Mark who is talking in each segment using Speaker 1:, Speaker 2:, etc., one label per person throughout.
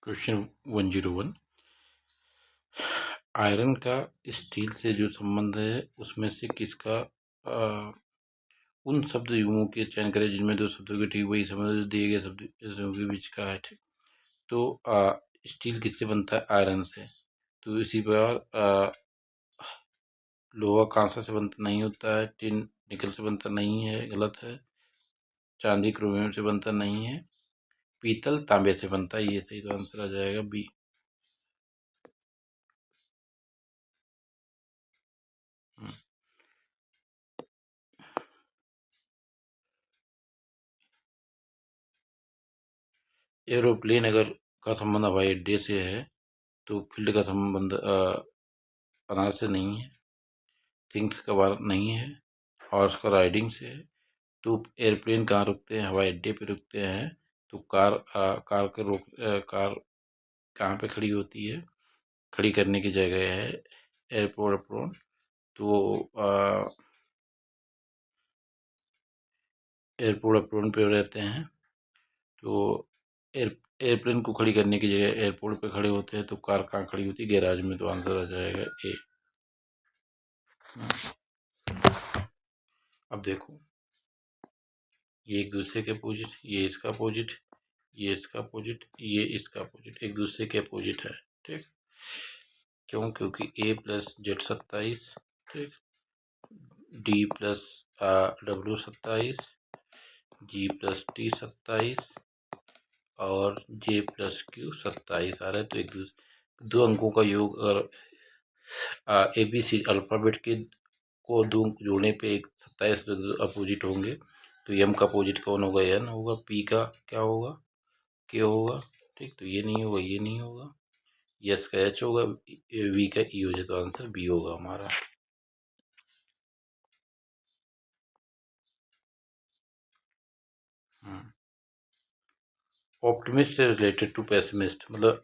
Speaker 1: Question 101। Iron का steel से जो संबंध है उसमें से किसका उन शब्द युगों के चयन करें जिनमें दो शब्दों के ठीक वही संबंध दिए गए शब्द के बीच का है। ठीक, तो स्टील किससे बनता है? आयरन से। तो इसी प्रकार लोहा कांसा से बनता नहीं होता है, टिन निकल से बनता नहीं है, गलत है। चांदी क्रोमियम से बनता नहीं है, पीतल तांबे से बनता है। ये सही तो आंसर आ जाएगा बी। एरोप्लेन अगर का संबंध हवाई अड्डे से है तो फील्ड का संबंध अनार से नहीं है, थिंग्स का बार नहीं है, हॉर्स का राइडिंग से है। तो एयरप्लेन कहाँ रुकते हैं? हवाई अड्डे पे रुकते हैं। तो कार कहाँ पे खड़ी होती है? खड़ी करने की जगह है एयरपोर्ट अप्रोन। तो एयरपोर्ट अप्रोन पे रहते हैं। तो एयरप्लेन को खड़ी करने की जगह एयरपोर्ट पे खड़े होते हैं। तो कार कहाँ खड़ी होती है? गैराज में। तो आंसर आ जाएगा ए। अब देखो, ये एक दूसरे के अपोजिट, ये इसका अपोजिट, ये इसका अपोजिट, ये इसका अपोजिट, एक दूसरे के अपोजिट है। ठीक, क्यों? क्योंकि a प्लस जेड 27, ठीक, d plus W 27, g plus T 27 और j प्लस क्यू 27 आ रहा है। तो एक दूसरे दो अंकों का योग अगर ABC अल्फ़ाबेट के को दो जोड़ने पे एक 27 अपोजिट होंगे। तो m का अपोजिट कौन होगा? n होगा। p का क्या होगा? k होगा। ठीक, तो ये नहीं होगा, ये नहीं होगा। s का h होगा, v का e हो जाए। तो आंसर बी होगा हमारा। ऑप्टिमिस्ट से रिलेटेड टू पेसिमिस्ट, मतलब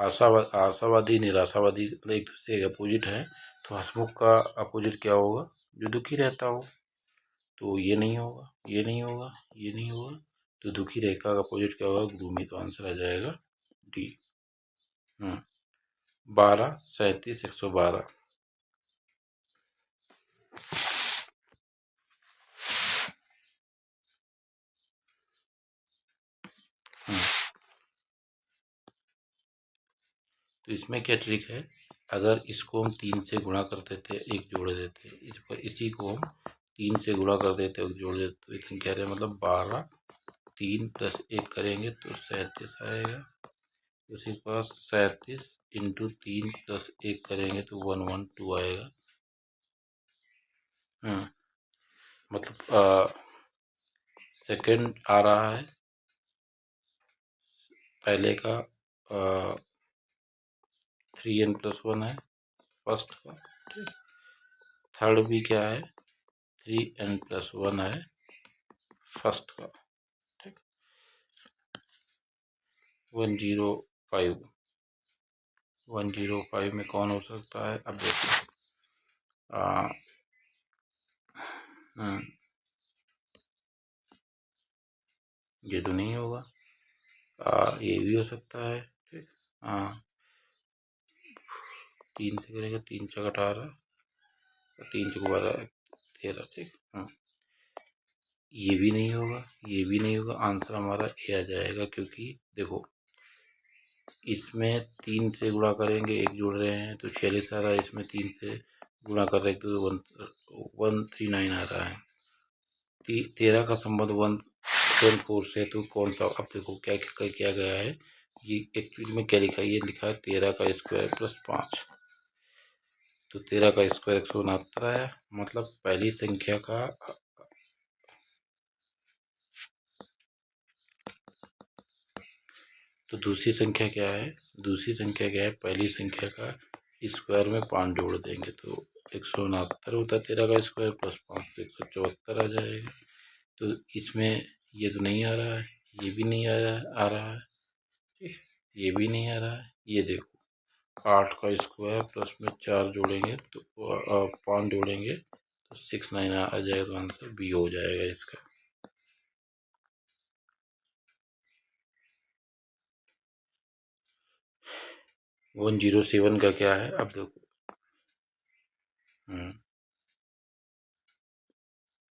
Speaker 1: आशावादी निराशावादी, मतलब एक दूसरे के अपोजिट है। तो हंसमुख का अपोजिट क्या होगा? जो दुखी रहता हो। तो ये नहीं होगा, ये नहीं होगा, ये नहीं होगा। तो दुखी रेखा का अपोजिट क्या होगा? ग्लूमी। तो आंसर आ जाएगा डी। 12, 37, 112। तो इसमें क्या ट्रिक है? अगर इसको हम 3 से गुणा कर देते, एक जोड़ देते, इस पर इसी को हम 3 से गुणा कर देते और जोड़ देते, तो इतना क्या रहे? मतलब 12, 3 प्लस 1 करेंगे तो 37 आएगा। उसी पर 37 इंटू 3 प्लस 1 करेंगे तो 112 आएगा। मतलब सेकंड आ रहा है पहले का 3n+1 है फर्स्ट का। ठीक, थर्ड भी क्या है? 3n+1 है फर्स्ट का। ठीक, 105। 105 में कौन हो सकता है? अब देखिए, ये तो नहीं होगा। ये भी हो सकता है। ठीक, 3 से करेगा, 3 × 18, 3 × 12, 13। ठीक, ये भी नहीं होगा, ये भी नहीं होगा। आंसर हमारा ए आ जाएगा। क्योंकि देखो, इसमें 3 से गुणा करेंगे, एक जोड़ रहे हैं तो 46 आ रहा है। इसमें 3 से गुणा कर रहे हैं तो 139 आ रहा है। 13 का संबंध 114 से। तो कौन सा? अब देखो क्या क्या गया है। ये एक्चुअली में क्या लिखा है? ये लिखा है 13 का स्क्वायर प्लस 5। तो 13 का स्क्वायर 169 है। मतलब पहली संख्या का तो दूसरी संख्या क्या है? दूसरी संख्या क्या है? पहली संख्या का स्क्वायर में 5 जोड़ देंगे तो 169 होता है। 13 का स्क्वायर प्लस 5 तो 174 आ जाएगा। तो इसमें ये तो नहीं आ रहा है, ये भी नहीं आ रहा है। ठीक, ये भी नहीं आ रहा है। ये देखो, 8 का स्क्वायर प्लस में 4 जोड़ेंगे तो 5 जोड़ेंगे तो 69 आ जाएगा। तो आंसर बी हो जाएगा इसका। 107 का क्या है अब देखो।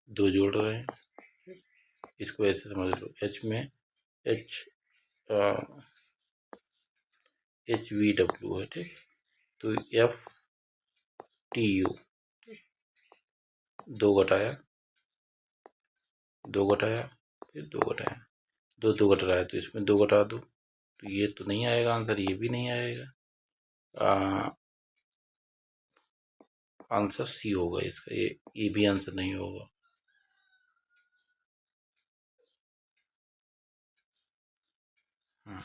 Speaker 1: 2 जोड़ रहे हैं, इसको ऐसे समझ लो, एच में एच वी डब्ल्यू है, ठीक। तो एफ टी यू, 2 घटाया, फिर 2 घटाया, 2 घट रहा है तो इसमें 2 घटा दो, तो ये तो नहीं आएगा आंसर, ये भी नहीं आएगा। आंसर सी होगा इसका, ये भी आंसर नहीं होगा। हाँ।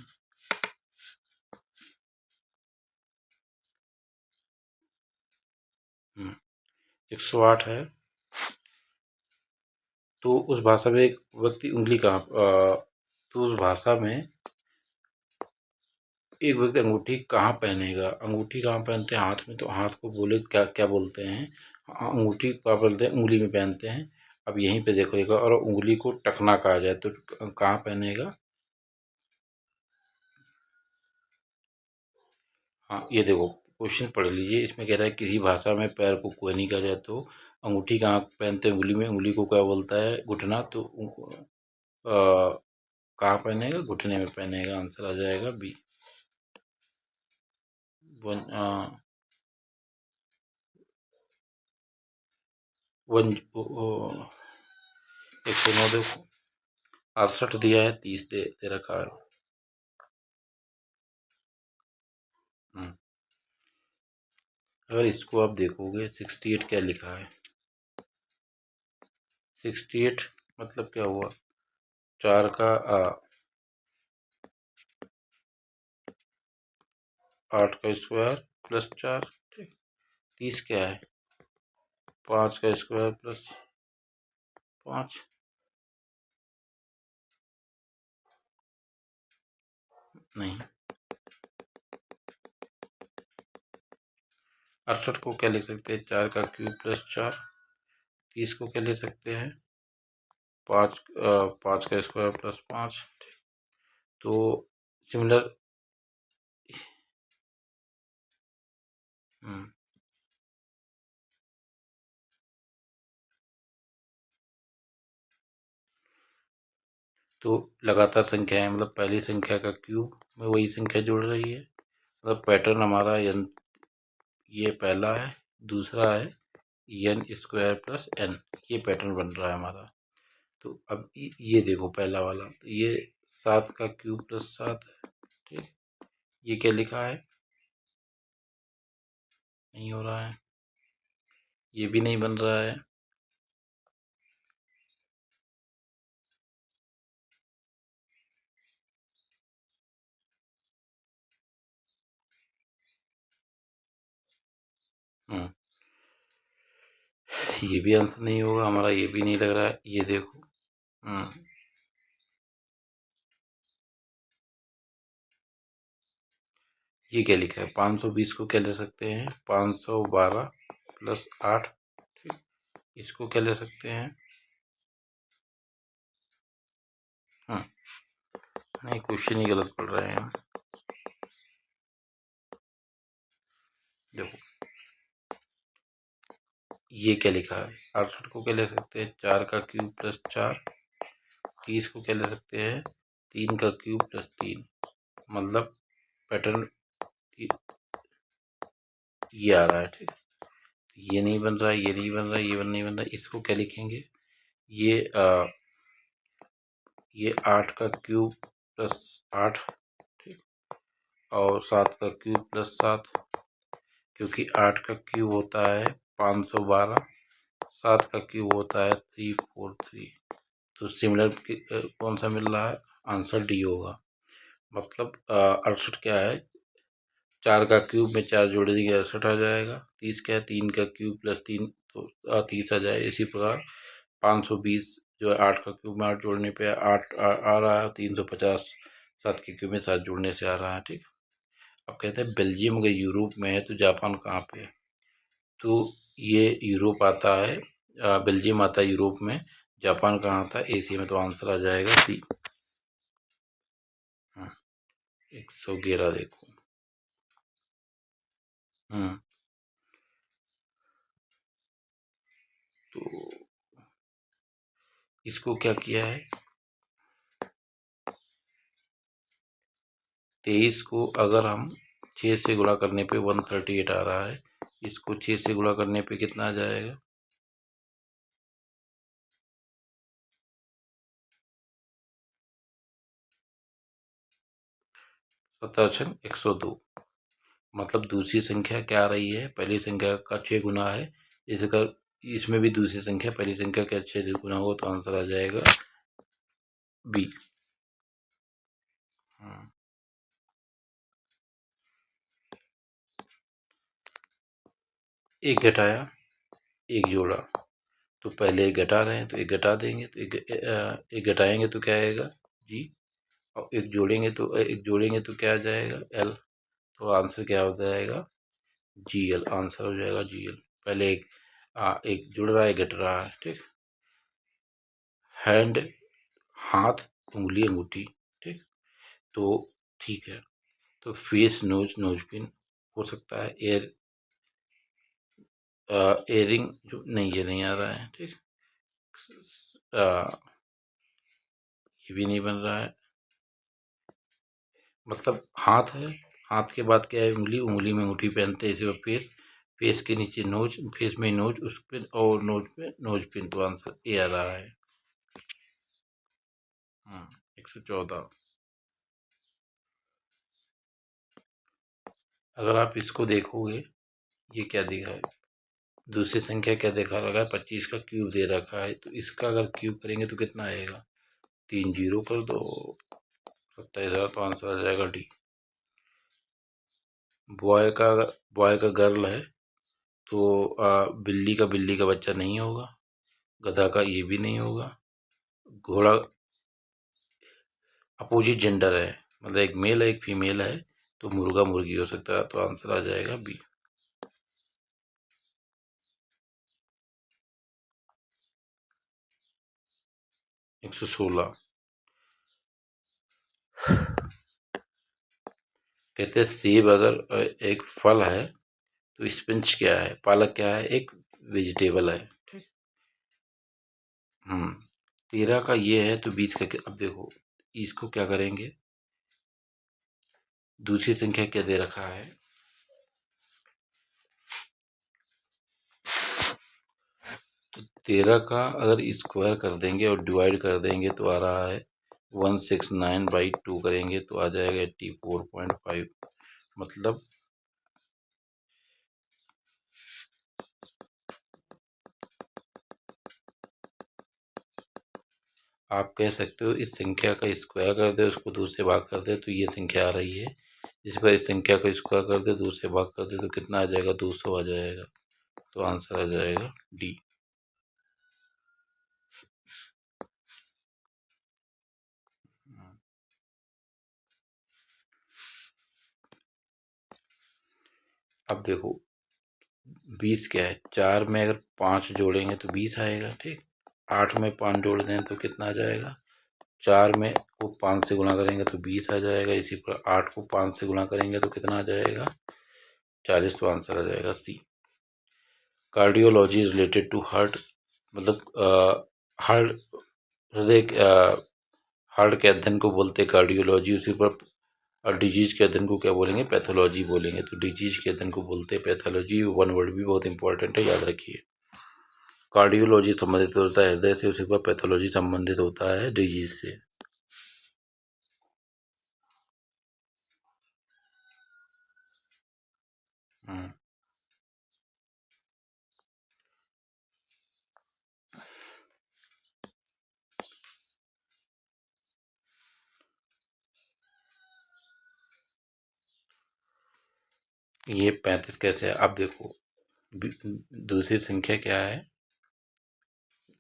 Speaker 1: 108 है। तो उस भाषा में एक व्यक्ति उंगली कहाँ, तो उस भाषा में एक व्यक्ति अंगूठी कहाँ पहनेगा, अंगूठी कहाँ पहनते हैं, हाथ में, तो हाथ को बोले क्या क्या बोलते हैं, अंगूठी क्या बोलते हैं, उंगली में पहनते हैं। अब यहीं पे देखो, और उंगली को टकना कहा जाए तो कहाँ पहनेगा। हाँ, ये देखो क्वेश्चन पढ़ लीजिए, इसमें कह रहा है किसी भाषा में पैर को कोहनी कहा जाए तो अंगूठी कहाँ पहनते हैं, उंगली में, उंगली को क्या बोलता है, घुटना, तो कहाँ पहनेगा, घुटने में पहनेगा। आंसर आ जाएगा बी। वन वन 109 देखो, 68 दिया है, 30 दे रखा है। अगर इसको आप देखोगे 68 क्या लिखा है, 68 मतलब क्या हुआ, 4 का 8 का स्क्वायर प्लस 4, ठीक। 30 क्या है, 5 का स्क्वायर प्लस 5, नहीं। 68 को क्या लिख सकते हैं, 4 का क्यूब प्लस 4। 30 को क्या ले सकते हैं, 5 का स्क्वायर प्लस 5। तो सिमिलर, तो लगातार संख्या है, मतलब पहली संख्या का क्यूब में वही संख्या जुड़ रही है, मतलब पैटर्न हमारा ये पहला है, दूसरा है एन स्क्वायर प्लस एन, ये पैटर्न बन रहा है हमारा। तो अब ये देखो पहला वाला, तो ये 7 का क्यूब प्लस 7 है, ठीक। ये क्या लिखा है, नहीं हो रहा है, ये भी नहीं बन रहा है। ये भी आंसर नहीं होगा हमारा, ये भी नहीं लग रहा है, ये देखो। ये क्या लिखा है, 520 को क्या ले सकते हैं, 512 प्लस 8, ठीक। इसको क्या ले सकते हैं, नहीं क्वेश्चन ही गलत पढ़ रहे हैं। देखो ये क्या लिखा है, 68 को क्या ले सकते हैं, 4 का क्यूब प्लस 4। 30 को क्या ले सकते हैं, 3 का क्यूब प्लस 3, मतलब पैटर्न ये आ रहा है, ठीक। ये नहीं बन रहा है, ये नहीं बन रहा है, ये नहीं बन रहा है, इसको क्या लिखेंगे, ये 8 का क्यूब प्लस 8, ठीक, और 7 का क्यूब प्लस 7, क्योंकि 8 का क्यूब होता है 512, 7 का क्यूब होता है 343। तो सिमिलर कौन सा मिल रहा है, आंसर डी होगा। मतलब 68 क्या है, 4 का क्यूब में 4 जोड़ देंगे 68 आ जाएगा। 30 क्या है, 3 का क्यूब प्लस 3, तो 30 आ जाए। इसी प्रकार 520 जो है 8 का क्यूब में 8 जोड़ने पे 8 आ रहा है, 350 7 के क्यूब में 7 जोड़ने से आ रहा है, ठीक। अब कहते हैं बेल्जियम अगर यूरोप में है तो जापान कहाँ पे है, तो ये यूरोप आता है, बेल्जियम आता है यूरोप में, जापान कहाँ आता है, एशिया में, तो आंसर आ जाएगा सी। 111 देखो। तो इसको क्या किया है, 23 को अगर हम 6 से गुणा करने पे 138 आ रहा है, इसको 6 से गुणा करने पे कितना आ जाएगा, 102। मतलब दूसरी संख्या क्या आ रही है, पहली संख्या का 6 गुना है, इसका इसमें भी दूसरी संख्या पहली संख्या का 6 गुना होगा, तो आंसर आ जाएगा बी। एक घटाया एक जोड़ा, तो पहले एक घटा रहे हैं तो एक घटा देंगे, तो एक घटाएंगे तो क्या आएगा जी, और एक जोड़ेंगे तो क्या आ जाएगा एल, तो आंसर क्या हो जाएगा जी एल, आंसर हो जाएगा जी एल। पहले एक जुड़ रहा है, घट रहा है, ठीक। हैंड, हाथ, उंगली, अंगूठी, ठीक। तो ठीक है, तो फेस, नोज, नोजपिन हो सकता है, एयरिंग जो नहीं, ये नहीं आ रहा है, ठीक। ये भी नहीं बन रहा है, मतलब हाथ है, हाथ के बाद क्या है उंगली, उंगली में अंगूठी पहनते हैं, इसी पर फेस, फेस के नीचे नोज, फेस में नोज, उस पे और नोज पे नोज पिन, तो आंसर ए आ रहा है। 114। अगर आप इसको देखोगे, ये क्या दिखा है, दूसरी संख्या क्या देखा रखा है, 25 का क्यूब दे रखा है, तो इसका अगर क्यूब करेंगे तो कितना आएगा, 3 जीरो कर दो, 27,000, तो आंसर आ जाएगा डी। बॉय का गर्ल है, तो बिल्ली का बच्चा नहीं होगा, गधा का ये भी नहीं होगा, घोड़ा अपोजिट जेंडर है, मतलब एक मेल है एक फीमेल है, तो मुर्गा मुर्गी हो सकता है, तो आंसर आ जाएगा बी। 116। कहते हैं सेब अगर एक फल है, तो स्पिंच क्या है, पालक क्या है, एक वेजिटेबल है, ठीक। 13 का ये है, तो 20 का अब देखो इसको क्या करेंगे, दूसरी संख्या क्या दे रखा है, तो 13 का अगर स्क्वायर कर देंगे और डिवाइड कर देंगे तो आ रहा है 169/2 करेंगे तो आ जाएगा 84.5, मतलब आप कह सकते हो इस संख्या का स्क्वायर कर दे, उसको 2 से भाग कर दे, तो ये संख्या आ रही है, इस पर इस संख्या को स्क्वायर कर दे, 2 से भाग कर दे, तो कितना आ जाएगा, 200 आ जाएगा, तो आंसर आ जाएगा डी। अब देखो 20 क्या है, 4 में अगर 5 जोड़ेंगे तो 20 आएगा, ठीक। 8 में 5 जोड़ दें तो कितना आ जाएगा, 4 में को 5 से गुणा करेंगे तो 20 आ जाएगा, इसी पर 8 को 5 से गुणा करेंगे तो कितना आ जाएगा, 40, तो आंसर आ जाएगा सी। कार्डियोलॉजी रिलेटेड टू हार्ट, मतलब हार्ट, हृदय, हार्ट के अध्ययन को बोलते हैं कार्डियोलॉजी, उसी पर, और डिजीज के अध्ययन को क्या बोलेंगे, पैथोलॉजी बोलेंगे, तो डिजीज के अध्ययन को बोलते हैं पैथोलॉजी। वन वर्ड भी बहुत इंपॉर्टेंट है, याद रखिए। कार्डियोलॉजी संबंधित होता है हृदय से, उसी पर पैथोलॉजी संबंधित होता है डिजीज से। ये 35 कैसे है, आप देखो दूसरी संख्या क्या है,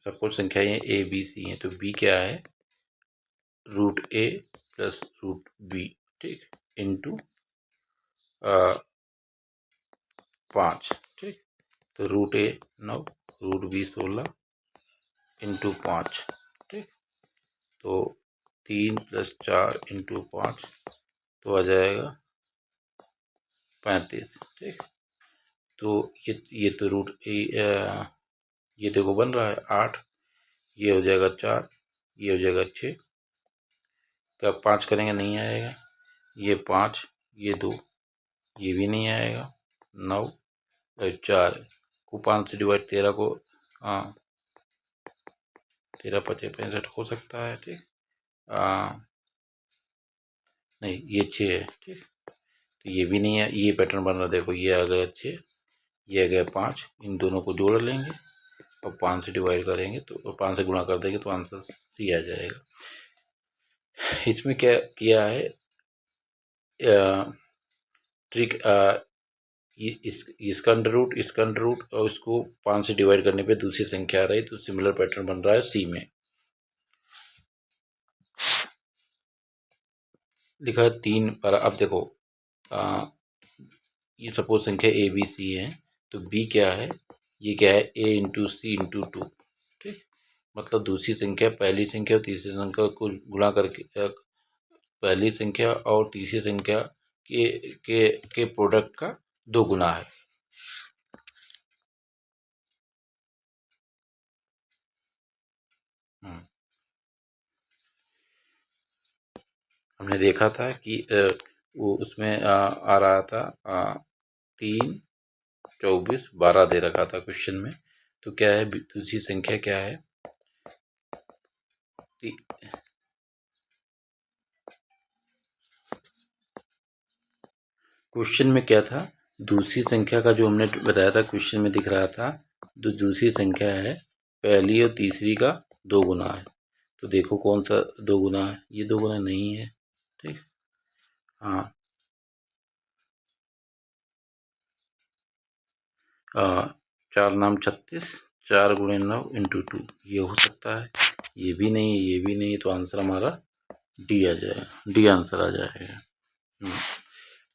Speaker 1: सपोज संख्या ये ए बी सी है, तो बी क्या है, √a प्लस √b, ठीक, इंटू 5, ठीक। तो √a 9, √b 16 इंटू 5, ठीक। तो 3 + 4 इंटू 5, तो आ जाएगा 35, ठीक। तो ये तो ये देखो बन रहा है 8, ये हो जाएगा 4, ये हो जाएगा 6, क्या 5 करेंगे नहीं आएगा, ये 5, ये 2, ये भी नहीं आएगा, 9 और 4 को 5 से डिवाइड 13 को, हाँ 13 5 65 हो सकता है, ठीक। नहीं ये 6 है, ठीक। तो ये भी नहीं है, ये पैटर्न बन रहा है, देखो ये आ गया 6, ये आ गया 5, इन दोनों को जोड़ लेंगे और 5 से डिवाइड करेंगे तो 5 से गुणा कर देंगे तो आंसर सी आ जाएगा। इसमें क्या किया है ट्रिक, ये इसका अंडर रूट और इसको 5 से डिवाइड करने पे दूसरी संख्या आ रही, तो सिमिलर पैटर्न बन रहा है सी में। लिखा है 3 पर। अब देखो ये सपोज संख्या ए बी सी है, तो बी क्या है, ये क्या है ए इंटू सी इंटू 2, ठीक। मतलब दूसरी संख्या पहली संख्या और तीसरी संख्या को गुणा करके पहली संख्या और तीसरी संख्या के प्रोडक्ट का 2 गुना है। हमने देखा था कि वो उसमें आ रहा था 3 24 12 दे रखा था क्वेश्चन में। तो क्या है दूसरी संख्या क्या है, क्वेश्चन में क्या था, दूसरी संख्या का जो हमने बताया था क्वेश्चन में दिख रहा था, जो दूसरी संख्या है पहली और तीसरी का 2 गुना है। तो देखो कौन सा 2 गुना है, ये 2 गुना नहीं है, ठीक। हाँ 4 नाम 36, 4 गुणे 9 इंटू 2, ये हो सकता है। ये भी नहीं है, ये भी नहीं है, तो आंसर हमारा डी आ जाएगा, डी आंसर आ जाएगा।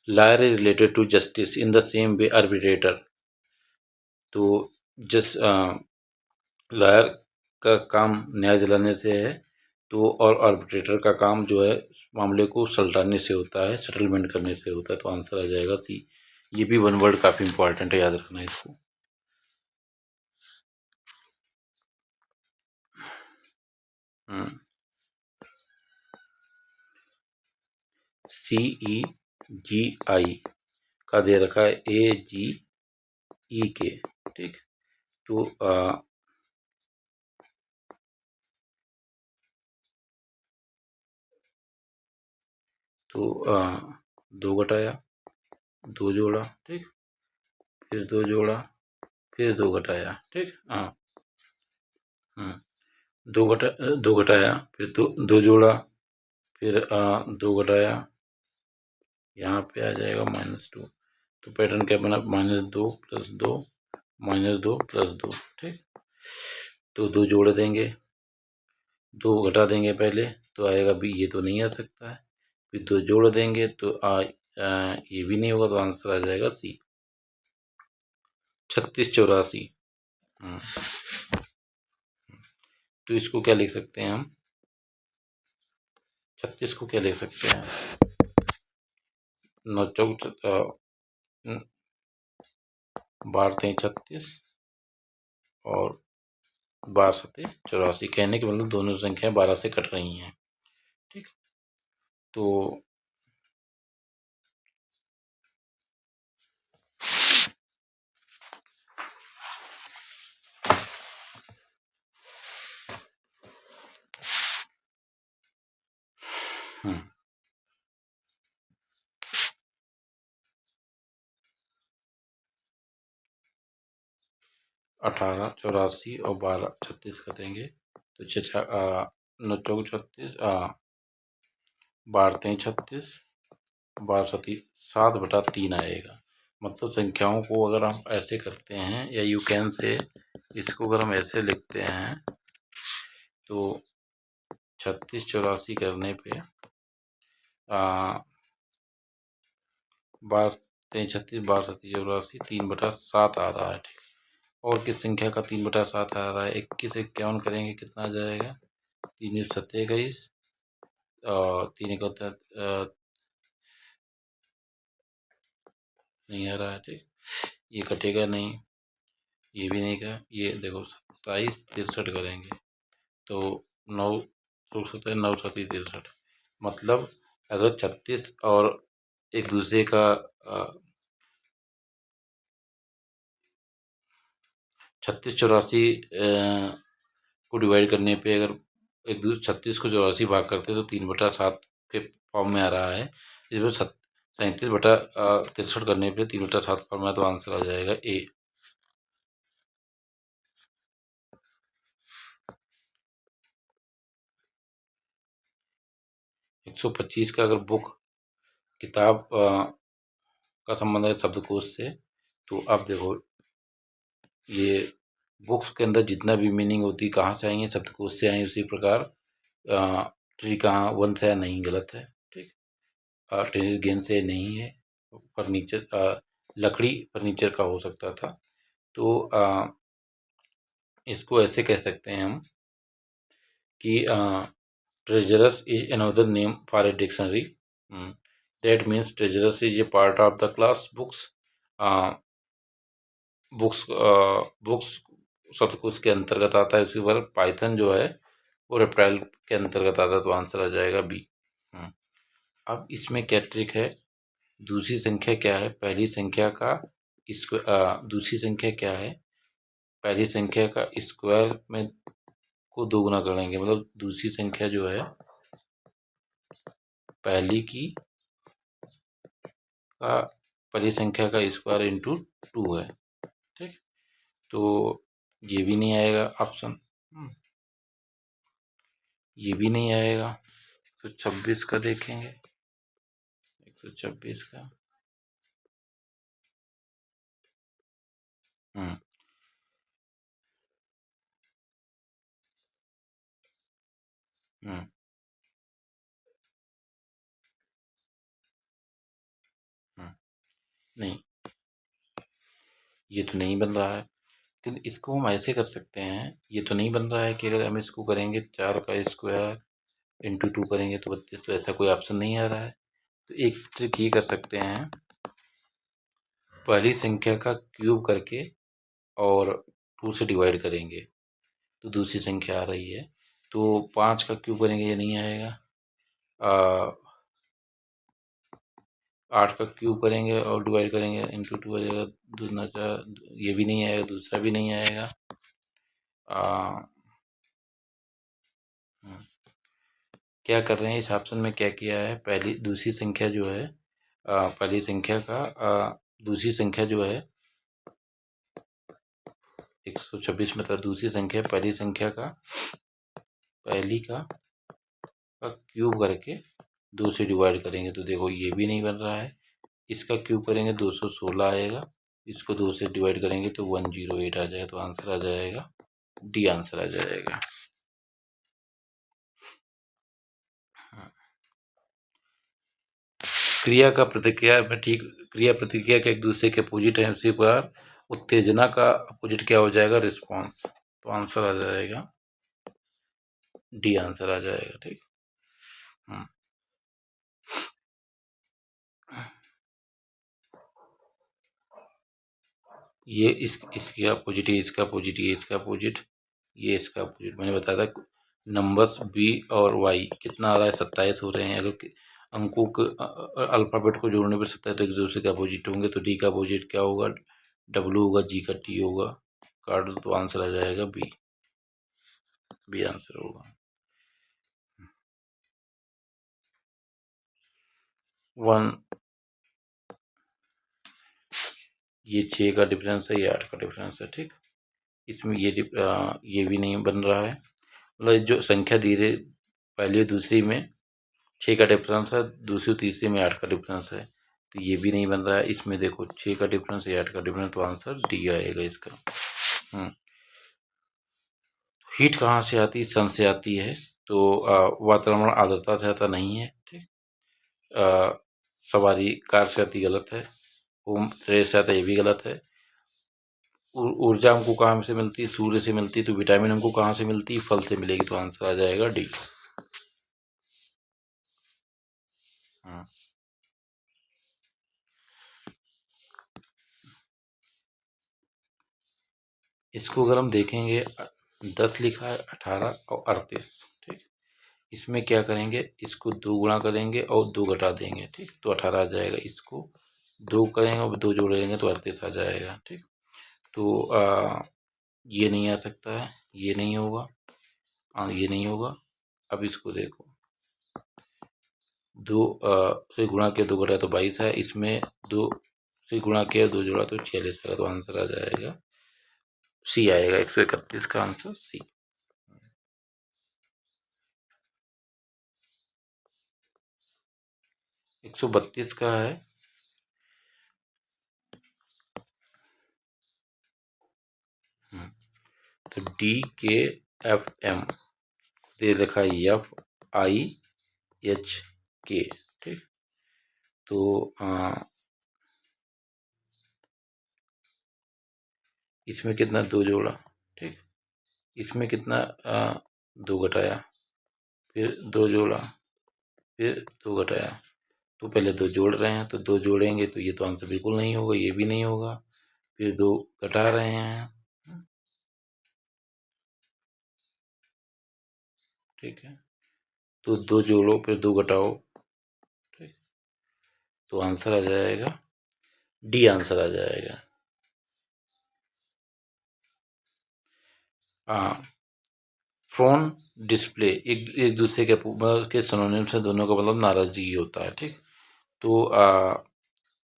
Speaker 1: Lawyer is related to justice in the same way arbitrator. तो जस लायर का काम न्याय दिलाने से है, तो और आर्बिट्रेटर का काम जो है मामले को सुलझाने से होता है, सेटलमेंट करने से होता है, तो आंसर आ जाएगा सी। ये भी वन वर्ड काफ़ी इंपॉर्टेंट है, याद रखना इसको। CEGI का दे रखा है AGE, ठीक। तो तो 2 घटाया 2 जोड़ा, ठीक, फिर 2 जोड़ा, फिर 2 घटाया, ठीक। 2 घटाया, फिर 2 जोड़ा, फिर 2 घटाया, यहाँ पे आ जाएगा -2। तो पैटर्न क्या बना, -2 + 2 -2 + 2, ठीक। तो 2 जोड़ देंगे, 2 घटा देंगे पहले, तो आएगा बी, ये तो नहीं आ सकता है। फिर 2 जोड़ देंगे तो ये भी नहीं होगा, तो आंसर आ जाएगा सी, 36 84। तो इसको क्या लिख सकते हैं हम, 36 को क्या लिख सकते हैं, 9 चौक 12 3 36 और 12 7 84। कहने के मतलब दोनों संख्याएं 12 से कट रही हैं, ठीक। तो हम्म 18 84 और 12 36 का देंगे, तो 9 चौक 36, 12 3 36, 12 7 7/3 आएगा। मतलब संख्याओं को अगर हम ऐसे करते हैं, या यू कैन से, इसको अगर हम ऐसे लिखते हैं, तो 36 84 करने पे 12 3 36 12 7 84 3/7 आ रहा है, ठीक। और किस संख्या का 3/7 आ रहा है, 21 51 करेंगे कितना आ जाएगा, 3 7 21 और 3 नहीं आ रहा है, ठीक। ये कटेगा नहीं, ये भी नहीं का, ये देखो 27 63 करेंगे तो 9 है 9 7 63, मतलब अगर 36 और एक दूसरे का 36 84 को डिवाइड करने पे अगर 36 को 84 भाग करते तो 3/7 के फॉर्म में आ रहा है। इसमें 37/63 करने पे 3/7 फॉर्म में, तो आंसर आ जाएगा ए। 125 का अगर बुक किताब का संबंध है शब्दकोश से, तो अब देखो ये बुक्स के अंदर जितना भी मीनिंग होती है कहाँ से आई है, शब्दकोश से आई। उसी प्रकार ट्री कहाँ वन से नहीं, गलत है, ठीक। ट्री गेंद से नहीं है, फर्नीचर लकड़ी फर्नीचर का हो सकता था। तो इसको ऐसे कह सकते हैं हम कि thesaurus is another name for a dictionary, that means thesaurus is a part of the class books. Books शब्दकोश के अंतर्गत आता है। उसी पर पाइथन जो है वो रेप्टाइल के अंतर्गत आता है, तो आंसर आ जाएगा बी। अब इसमें क्या ट्रिक है, दूसरी संख्या क्या है, पहली संख्या का दूसरी संख्या क्या है, पहली संख्या का स्क्वायर में को 2 गुना करेंगे, मतलब दूसरी संख्या जो है पहली की का पहली संख्या का स्क्वायर इंटू 2 है, ठीक। तो ये भी नहीं आएगा ऑप्शन, ये भी नहीं आएगा। 126 का देखेंगे, 126 का हम्म हम्म नहीं, ये तो नहीं बन रहा है। लेकिन इसको हम ऐसे कर सकते हैं, ये तो नहीं बन रहा है कि अगर हम इसको करेंगे 4 का स्क्वायर इंटू 2 करेंगे तो 32, तो ऐसा कोई ऑप्शन नहीं आ रहा है। तो एक ट्रिक ये कर सकते हैं, पहली संख्या का क्यूब करके और 2 से डिवाइड करेंगे तो दूसरी संख्या आ रही है। तो 5 का क्यूब करेंगे, ये नहीं आएगा। 8 का क्यूब करेंगे और डिवाइड करेंगे इंटू 2 आ जाएगा, दूना 4, ये भी नहीं आएगा, दूसरा भी नहीं आएगा। क्या कर रहे हैं इस ऑप्शन में, क्या किया है, पहली दूसरी संख्या जो है पहली संख्या का दूसरी संख्या जो है 126, मतलब दूसरी संख्या पहली संख्या का पहली का क्यूब करके 2 से डिवाइड करेंगे, तो देखो ये भी नहीं बन रहा है। इसका क्यूब करेंगे 216 आएगा, इसको 2 से डिवाइड करेंगे तो 108 आ जाएगा, तो आंसर आ जाएगा डी, आंसर आ जाएगा। क्रिया का प्रतिक्रिया में, ठीक, क्रिया प्रतिक्रिया के एक दूसरे के अपोजिट है, उसी पर उत्तेजना का अपोजिट क्या हो जाएगा, रिस्पॉन्स, तो आंसर आ जाएगा डी, आंसर आ जाएगा, ठीक। ये इसका अपोजिट, ये इसका अपोजिट, ये इसका अपोजिट, ये इसका अपोजिट, मैंने बताया था नंबर्स बी और वाई कितना आ रहा है, 27 हो रहे हैं। अगर अंकों के अल्फ़ाबेट को जोड़ने पर 27 तो एक दूसरे के अपोजिट होंगे, तो डी का अपोजिट क्या होगा, डब्ल्यू होगा, जी का टी होगा, काट दो तो आंसर आ जाएगा बी, बी आंसर होगा। 1, ये 6 का डिफरेंस है, ये 8 का डिफरेंस है, ठीक। इसमें ये भी नहीं बन रहा है, मतलब जो संख्या धीरे पहली और दूसरी में 6 का डिफरेंस है, दूसरी तीसरी में 8 का डिफरेंस है, तो ये भी नहीं बन रहा है। इसमें देखो 6 का डिफरेंस है, 8 का डिफरेंस, तो आंसर डी आएगा इसका। हीट कहाँ से आती है, सन से आती है, तो वातावरण आर्द्रता से आता नहीं है, ठीक। सवारी कार से आती, गलत है। होम ट्रेन से आता, ये भी गलत है। ऊर्जा हमको कहाँ से मिलती है, सूर्य से मिलती है, तो विटामिन हमको कहाँ से मिलती है, फल से मिलेगी, तो आंसर आ जाएगा डी। इसको अगर हम देखेंगे 10 लिखा है, 18 और 38, ठीक। इसमें क्या करेंगे, इसको 2 गुणा करेंगे और 2 घटा देंगे, ठीक, तो 18 आ जाएगा। इसको 2 करेंगे और 2 जोड़ेंगे तो 38 आ जाएगा, ठीक। तो ये नहीं आ सकता है, ये नहीं होगा, ये नहीं होगा। अब इसको देखो, 2 से गुणा किया 2 घटा तो 22 है, इसमें 2 से गुणा किया 2 जोड़ा तो 46 का, तो आंसर आ जाएगा सी आएगा, 131 का आंसर सी। 132 का है, तो डी के एफ एम दे रखा है एफ आई एच के, ठीक। तो इसमें कितना 2 जोड़ा, ठीक। इसमें कितना 2 घटाया, फिर 2 जोड़ा, फिर 2 घटाया, तो पहले 2 जोड़ रहे हैं, तो 2 जोड़ेंगे तो ये तो आंसर बिल्कुल नहीं होगा, ये भी नहीं होगा। फिर 2 घटा रहे हैं, ठीक है। तो 2 जोड़ो फिर 2 घटाओ, ठीक, तो आंसर आ जाएगा डी, आंसर आ जाएगा। फोन डिस्प्ले एक दूसरे के सिनोनिम्स से, दोनों का मतलब नाराजगी होता है, ठीक। तो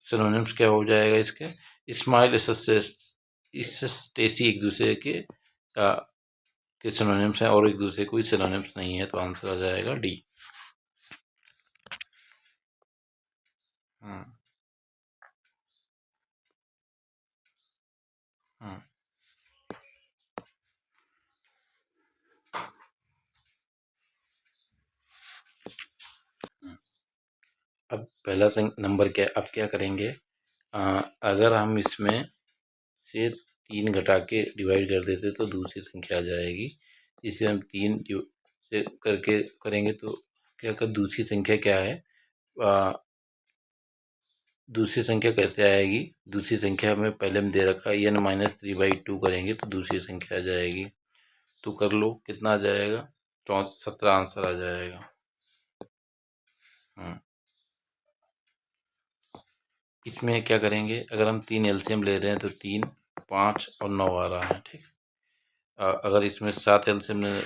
Speaker 1: सिनोनिम्स क्या हो जाएगा इसके, स्माइल स्टेसी एक दूसरे के सिनोनिम्स हैं और एक दूसरे कोई सिनोनिम्स नहीं है, तो आंसर आ जाएगा डी। हाँ हाँ। अब पहला नंबर क्या, अब क्या करेंगे, अगर हम इसमें से 3 घटा के डिवाइड कर देते तो दूसरी संख्या आ जाएगी। इसे हम 3 से करके करेंगे तो क्या कर, दूसरी संख्या क्या है, दूसरी संख्या कैसे आएगी, दूसरी संख्या में पहले में दे रखा है n-3/2 करेंगे तो दूसरी संख्या आ जाएगी। तो कर लो, कितना आ जाएगा, 17 आंसर आ जाएगा। इसमें क्या करेंगे, अगर हम 3 एलसीएम ले रहे हैं तो 3, 5 और 9 आ रहा है, ठीक। अगर इसमें 7 एलसीएम ले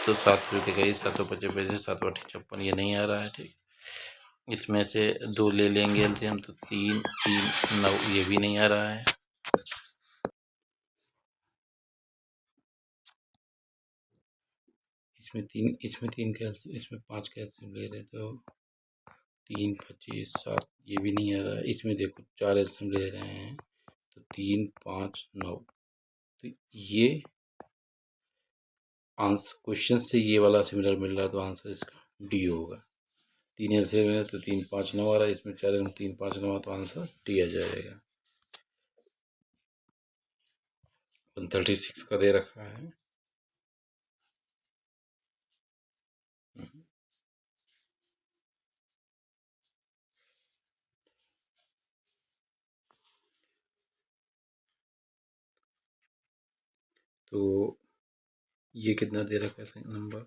Speaker 1: तो 7 रुपये का, 7 25 पैसे, 7 8 56, ये नहीं आ रहा है, ठीक। इसमें से 2 ले लेंगे एलसीएम तो 3 3 9, ये भी नहीं आ रहा है। इसमें 3 का एलसीएम, इसमें 5 का एलसीएम ले रहे तो 3 25 7, ये भी नहीं आ रहा है। इसमें देखो 4 एलसीएम ले रहे हैं तो 3 5 9, तो ये आंसर क्वेश्चन से ये वाला सिमिलर मिल रहा है, तो आंसर इसका डी होगा। 3 एलसीएम है तो 3 5 9 आ रहा है, इसमें 4 3 5 9, तो आंसर डी आ जाएगा। 136 का दे रखा है। तो ये कितना दे रखा है नंबर,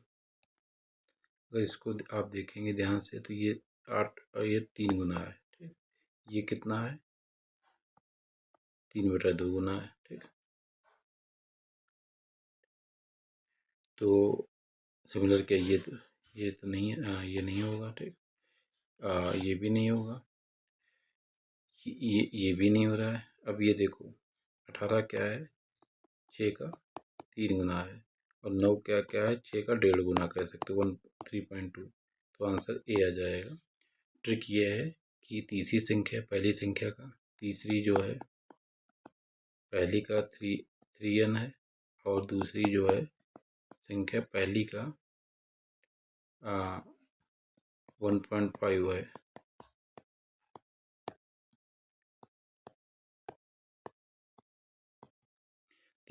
Speaker 1: अगर इसको आप देखेंगे ध्यान से तो ये 8 और ये 3 गुना है, ठीक। ये कितना है, 3/2 गुना है, ठीक। तो सिमिलर क्या, ये तो नहीं है, ये नहीं होगा, ठीक। ये भी नहीं होगा, ये भी नहीं हो रहा है। अब ये देखो 18 क्या है, 6 का 3 गुना है, और 9 क्या क्या है, 6 का 1.5 गुना कह सकते हो, 3.2, तो आंसर ए आ जाएगा। ट्रिक ये है कि तीसरी संख्या पहली संख्या का, तीसरी जो है पहली का 3n है, और दूसरी जो है संख्या पहली का 1.5 है।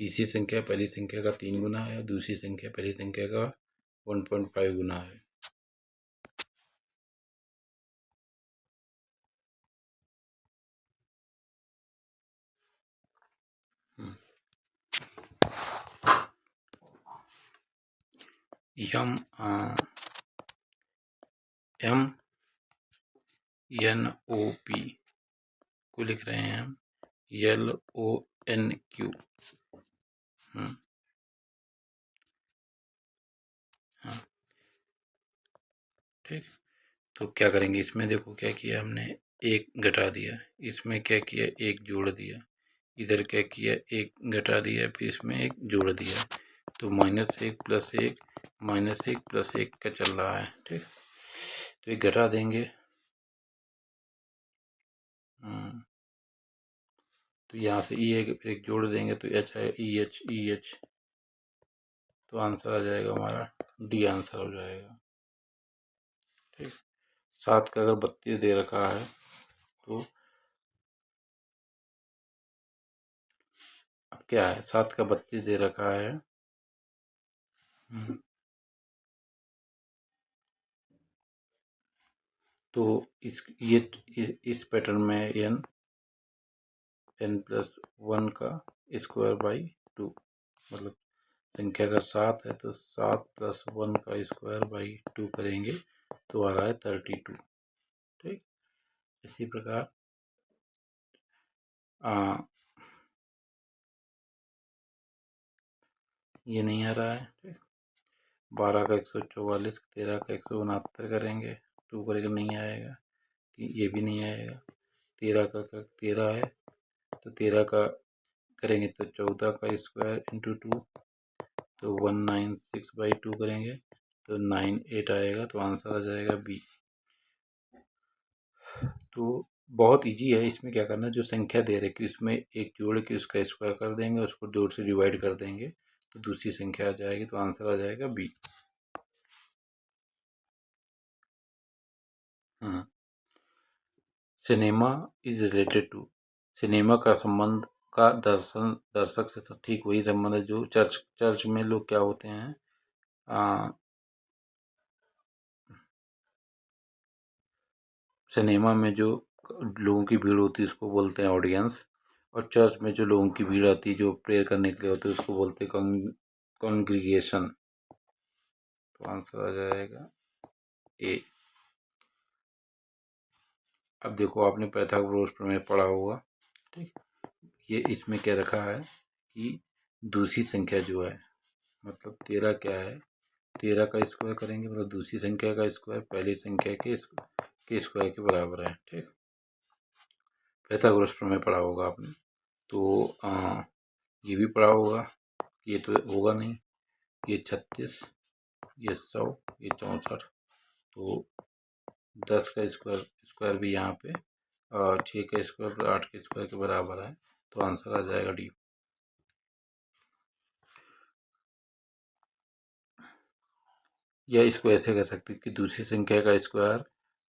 Speaker 1: तीसरी संख्या पहली संख्या का 3 गुना है, और दूसरी संख्या पहली संख्या का 1.5 गुना है। MNOP को लिख रहे हैं हम LONQ। हाँ ठीक। तो क्या करेंगे इसमें, देखो क्या किया हमने, एक घटा दिया, इसमें क्या किया एक जोड़ दिया, इधर क्या किया एक घटा दिया, फिर इसमें एक जोड़ दिया, तो -1 + 1 -1 + 1 का चल रहा है। ठीक, तो एक घटा देंगे, तो यहाँ से एक जोड़ देंगे तो H है, EH, तो आंसर आ जाएगा हमारा D आंसर हो जाएगा। ठीक, 7 का अगर 32 दे रखा है तो अब क्या है, 7 का 32 दे रखा है, तो इस पैटर्न में n+1 का स्क्वायर बाई 2, मतलब संख्या का 7 है तो 7 + 1 का स्क्वायर बाई 2 करेंगे तो आ रहा है 32। ठीक, इसी प्रकार ये नहीं आ रहा है। ठीक, 12 का 144, 13 का 169 करेंगे, 2 करेंगे नहीं आएगा, ये भी नहीं आएगा। 13 का 13 है तो 13 का करेंगे तो 14 का स्क्वायर इंटू 2, तो 196/2 करेंगे तो 98 आएगा, तो आंसर आ जाएगा बी। तो बहुत इजी है, इसमें क्या करना है, जो संख्या दे रखी है उसमें एक जोड़ के उसका स्क्वायर कर देंगे, उसको 2 से डिवाइड कर देंगे तो दूसरी संख्या आ जाएगी, तो आंसर आ जाएगा B. Cinema is related to, cinema का संबंध का दर्शक से ठीक वही संबंध है जो चर्च में लोग क्या होते हैं, सिनेमा में जो लोगों की भीड़ होती है उसको बोलते हैं ऑडियंस, और चर्च में जो लोगों की भीड़ आती है जो प्रेयर करने के लिए होती है उसको बोलते हैं कॉन्ग्रीगेशन। तो आंसर आ जाएगा ए। अब देखो आपने पाइथागोरस प्रमेय पढ़ा होगा। ठीक, ये इसमें क्या रखा है कि दूसरी संख्या जो है, मतलब 13 क्या है, 13 का स्क्वायर करेंगे मतलब दूसरी संख्या का स्क्वायर पहली संख्या के स्क्वायर के बराबर है। ठीक, पाइथागोरस प्रमेय पढ़ा होगा आपने, तो ये भी पढ़ा होगा, ये तो होगा नहीं, ये 36, ये 100, ये 64, तो 10 का स्क्वायर भी यहाँ पे 6 का स्क्वायर 8 के स्क्वायर के बराबर है, तो आंसर आ जाएगा डी। या इसको ऐसे कह सकते हैं कि दूसरी संख्या का स्क्वायर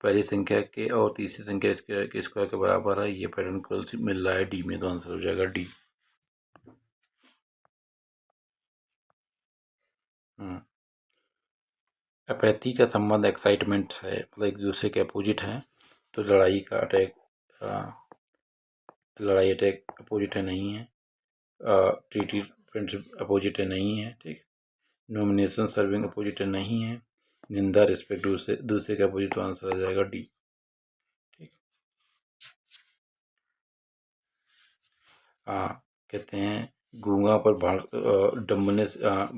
Speaker 1: पहली संख्या के और तीसरी संख्या के स्क्वायर के बराबर है, ये पैटर्न मिल रहा है डी में, तो आंसर हो जाएगा डी। अपैथी का संबंध एक्साइटमेंट है, मतलब एक दूसरे के अपोजिट हैं, तो लड़ाई अटैक अपोजिट है नहीं है, ट्रीटी फ्रेंडशिप अपोजिट है नहीं है। ठीक, नॉमिनेशन सर्विंग अपोजिट है नहीं है, निंदा रिस्पेक्ट दूसरे के अपोजिट, तो आंसर आ जाएगा डी। ठीक, कहते हैं गूंगा पर डम्बने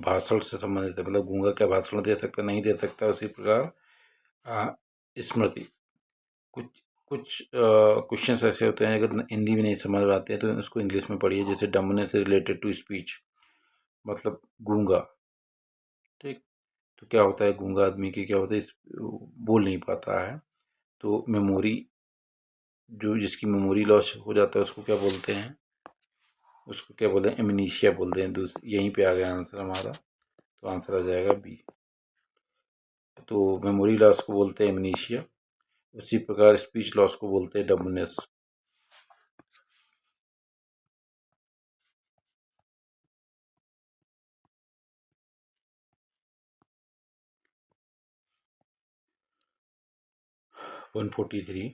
Speaker 1: भाषण से संबंधित है, मतलब गूंगा क्या भाषण दे सकता नहीं दे सकता, उसी प्रकार स्मृति। कुछ कुछ क्वेश्चंस ऐसे होते हैं अगर हिंदी में नहीं समझ आते हैं तो उसको इंग्लिश में पढ़िए, जैसे डम्बने से रिलेटेड टू स्पीच, मतलब गूंगा। ठीक, तो क्या होता है गूंगा आदमी की क्या होता है, बोल नहीं पाता है, तो मेमोरी जो जिसकी मेमोरी लॉस हो जाता है उसको क्या बोलते हैं, उसको क्या बोलते हैं, एमनीशिया बोलते हैं। यहीं पे आ गया आंसर हमारा, तो आंसर आ जाएगा बी। तो मेमोरी लॉस को बोलते हैं एमनीशिया, उसी प्रकार स्पीच लॉस को बोलते हैं डम्बनेस। वन 143।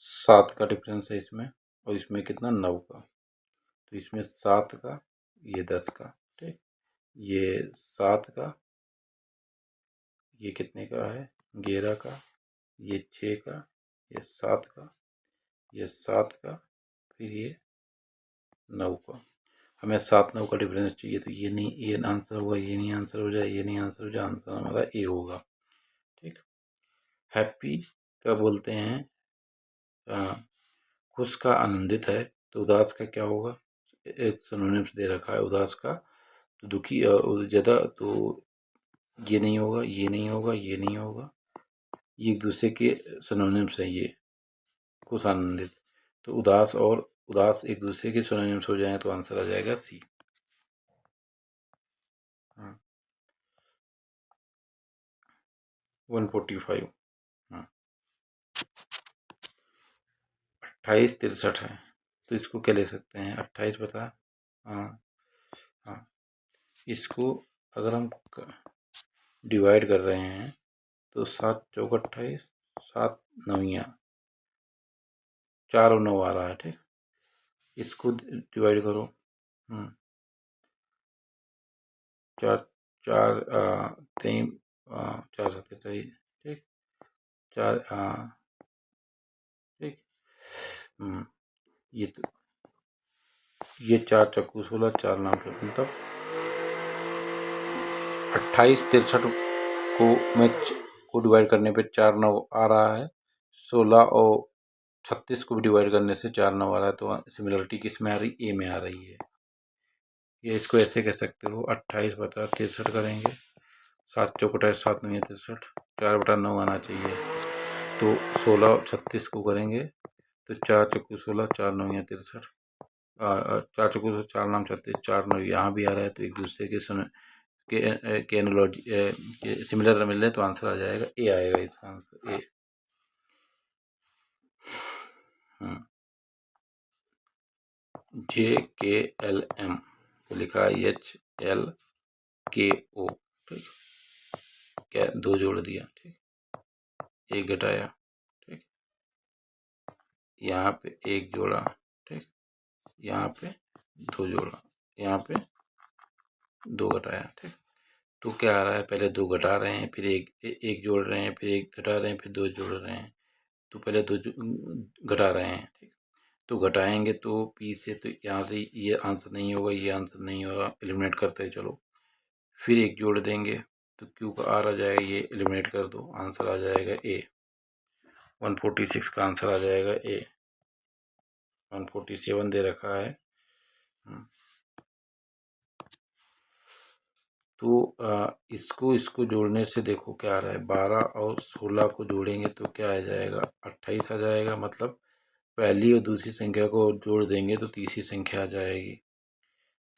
Speaker 1: 7 का डिफरेंस है इसमें। और इसमें कितना 9 का, तो इसमें 7 का, ये 10 का, ठीक, ये 7 का, ये कितने का है 11 का, ये 6 का, ये 7 का, ये 7 का, फिर ये 9 का। हमें 7-9 का डिफरेंस चाहिए, तो ये नहीं, ये आंसर हुआ, ये नहीं आंसर हो जाए, ये नहीं आंसर हो जाए, आंसर हमारा ए होगा। ठीक, हैप्पी क्या बोलते हैं, खुश का आनंदित है, तो उदास का क्या होगा, एक सिनोनिम्स दे रखा है उदास का, तो दुखी ज़्यादा, तो ये नहीं होगा, ये नहीं होगा, ये नहीं होगा, ये एक दूसरे के सिनोनिम्स हैं ये, खुश आनंदित, तो उदास और उदास एक दूसरे के सिनोनिम्स हो जाए तो आंसर आ जाएगा सी। हाँ, 145। हाँ, 28 63 है, तो इसको क्या ले सकते हैं, 28 बता, हाँ हाँ, इसको अगर हम डिवाइड कर रहे हैं तो 7 चौक 28, 7 नवियाँ, 4 और 9 आ रहा है, ठीक, इसको डिवाइड करो, 4 4 3 4 7 ठीक, 4 ठीक, ये तो ये 4 चक्कू 16, 4 नाम पे मतलब 28 63 को में को डिवाइड करने पे 4 9 आ रहा है, 16 और 36 को भी डिवाइड करने से 4 9 आ रहा है, तो सिमिलरिटी किस में आ रही, ए में आ रही है। ये इसको ऐसे कह सकते हो, 28 बटा 63 करेंगे, 7 चौक 28, 7 9 63, 4 बटा 9 आना चाहिए, तो 16 और 36 को करेंगे तो 4 चक्कू 16, 4 9 63, 4 चक्कू 4 नाम 36, 4 9 यहाँ भी आ रहा है, तो एक दूसरे के सुन के एनोलॉजी सिमिलर मिल रहे, तो आंसर आ जाएगा ए, आएगा इसका आंसर ए। JKLM तो लिखा है HLKO, ठीक, क्या 2 जोड़ दिया, ठीक, एक घटाया, ठीक, यहाँ पे 1 जोड़ा, ठीक, यहाँ पे 2 जोड़ा, यहाँ पे 2 घटाया, ठीक, तो क्या आ रहा है, पहले 2 घटा रहे हैं, फिर एक जोड़ रहे हैं, फिर 1 घटा रहे हैं, फिर 2 जोड़ रहे हैं, तो पहले 2 घटा रहे हैं, ठीक, तो घटाएंगे तो पी से, तो यहाँ से ये आंसर नहीं होगा, ये आंसर नहीं होगा, एलिमिनेट करते हैं, चलो फिर 1 जोड़ देंगे तो क्यू का आर आ जाएगा, ये एलिमिनेट कर दो, आंसर आ जाएगा ए, 146 का आंसर आ जाएगा ए, 147 दे रखा है। तो इसको जोड़ने से देखो क्या आ रहा है, 12 और 16 को जोड़ेंगे तो क्या आ जाएगा, 28 आ जाएगा, मतलब पहली और दूसरी संख्या को जोड़ देंगे तो तीसरी संख्या आ जाएगी,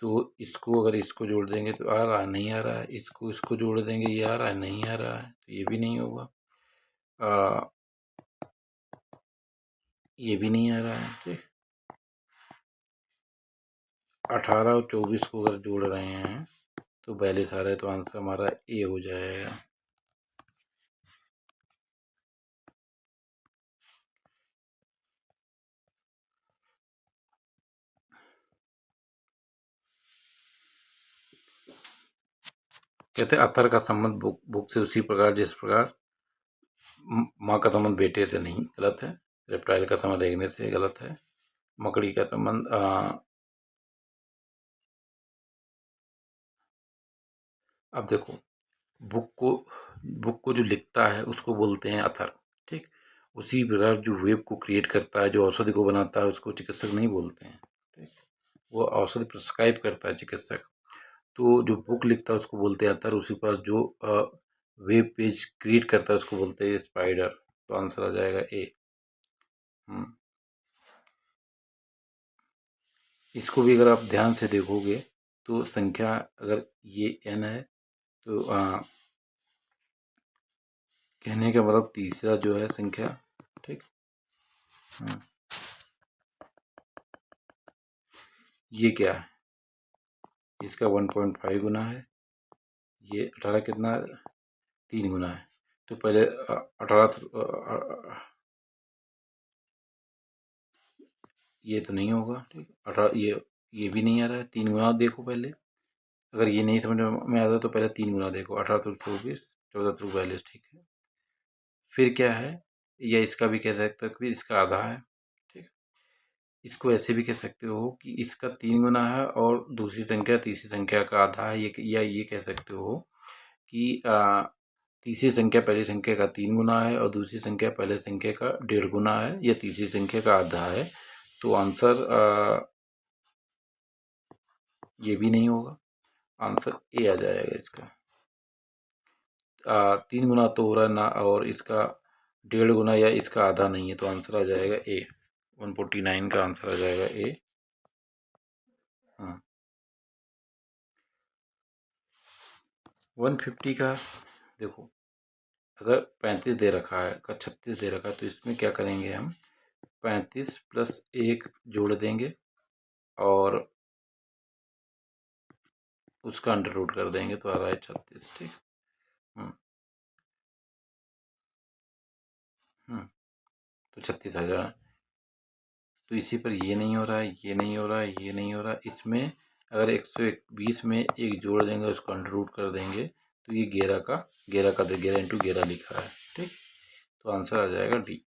Speaker 1: तो इसको अगर इसको जोड़ देंगे तो आ रहा है, नहीं आ रहा है, इसको जोड़ देंगे, ये आ रहा है, नहीं आ रहा है, तो ये भी नहीं होगा, ये भी नहीं आ रहा है, ठीक, 18 और 24 को अगर जोड़ रहे हैं तो बैलेंस आ रहा है, तो आंसर हमारा ए हो जाएगा। कहते हैं अथर का संबंध बुक से उसी प्रकार जिस प्रकार माँ का संबंध बेटे से नहीं, गलत है, रेप्टाइल का संबंध रेंगने से गलत है, मकड़ी का संबंध अब देखो, बुक को जो लिखता है उसको बोलते हैं अथर, ठीक, उसी प्रकार जो वेब को क्रिएट करता है, जो औषधि को बनाता है, उसको चिकित्सक नहीं बोलते हैं, ठीक, वो औषधि प्रिस्क्राइब करता है चिकित्सक, तो जो बुक लिखता है उसको बोलते हैं अथर, उसी पर जो वेब पेज क्रिएट करता है उसको बोलते हैं स्पाइडर, तो आंसर आ जाएगा ए। इसको भी अगर आप ध्यान से देखोगे तो संख्या, अगर ये n है तो कहने का मतलब तीसरा जो है संख्या, ठीक, ये क्या है, इसका 1.5 गुना है, ये 18 कितना 3 गुना है, तो पहले 18 ये तो नहीं होगा, ठीक। 18 ये भी नहीं आ रहा है। 3 गुना देखो पहले, अगर ये नहीं समझ में आता तो पहले 3 गुना देखो। 18 त्रिक 24, 14 त्रिक 42, ठीक है। फिर क्या है, या इसका भी कह सकते हो कि इसका आधा है, ठीक। इसको ऐसे भी कह सकते हो कि इसका 3 गुना है और दूसरी संख्या तीसरी संख्या का आधा है। या ये कह सकते हो कि तीसरी संख्या पहली संख्या का 3 गुना है और दूसरी संख्या पहले संख्या का 1.5 गुना है, या तीसरी संख्या का आधा है। तो आंसर ये भी नहीं होगा, आंसर ए आ जाएगा इसका। 3 गुना तो हो रहा है ना, और इसका 1.5 गुना या इसका आधा नहीं है, तो आंसर आ जाएगा ए। 149 का आंसर आ जाएगा ए। हाँ, 150 का देखो, अगर 35 दे रखा है का 36 दे रखा है, तो इसमें क्या करेंगे हम, 35 प्लस 1 जोड़ देंगे और उसका अंडर रूट कर देंगे, तो आ रहा है 36, ठीक। तो 36 आ जाए। तो इसी पर ये नहीं हो रहा है, ये नहीं हो रहा है, ये नहीं हो रहा। इसमें अगर 120 में एक जोड़ देंगे, उसको अंडर रूट कर देंगे, तो ये 11 का 11 इंटू 11 लिखा है, ठीक। तो आंसर आ जाएगा डी।